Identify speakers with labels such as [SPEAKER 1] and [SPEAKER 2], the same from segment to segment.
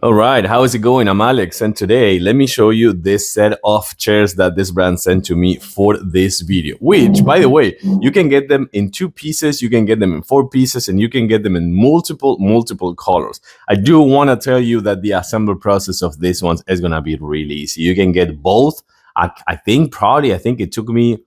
[SPEAKER 1] All right, how is it going? I'm Alex, and today let me show you this set of chairs that this brand sent to me for this video. Which, by the way, you can get them in 2 pieces, you can get them in 4 pieces, and you can get them in multiple colors. I do want to tell you that the assembly process of these ones is gonna be really easy. You can get both. I think it took me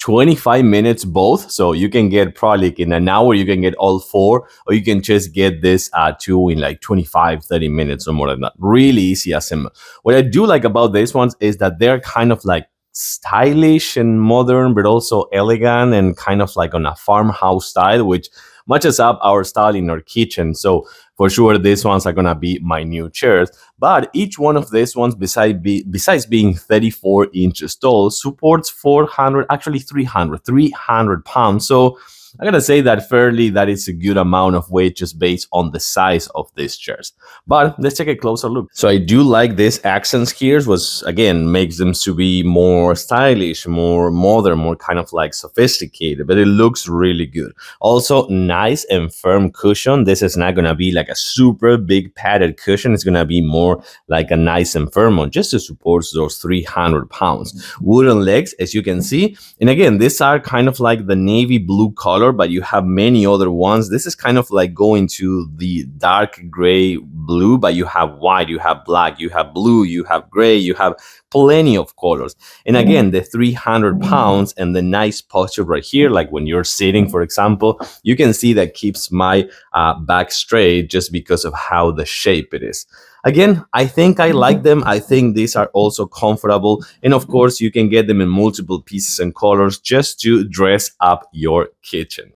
[SPEAKER 1] 25 minutes both, so you can get probably in an hour you can get all four, or you can just get this two in like 25-30 minutes or more than that. Really easy assembly. What I do like about these ones is that they're kind of like stylish and modern, but also elegant and kind of like on a farmhouse style, which matches up our style in our kitchen. So for sure these ones are gonna be my new chairs. But each one of these ones, besides being 34 inches tall, supports 400, actually 300 pounds. So I gotta say that fairly, that is a good amount of weight just based on the size of these chairs. But let's take a closer look. So I do like these accents here, was again makes them to be more stylish, more modern, more kind of like sophisticated, but it looks really good. Also, nice and firm cushion. This is not gonna be like a super big padded cushion. It's gonna be more like a nice and firm one, just to support those 300 pounds. Wooden legs, as you can see. And again, these are kind of like the navy blue color, but you have many other ones. This is kind of like going to the dark gray blue, but you have white, you have black, you have blue, you have gray, you have plenty of colors. And again, the 300 pounds and the nice posture right here, like when you're sitting, for example, you can see that keeps my back straight just because of how the shape it is. Again, I think I like them. I think these are also comfortable. And of course, you can get them in multiple pieces and colors just to dress up your kitchen.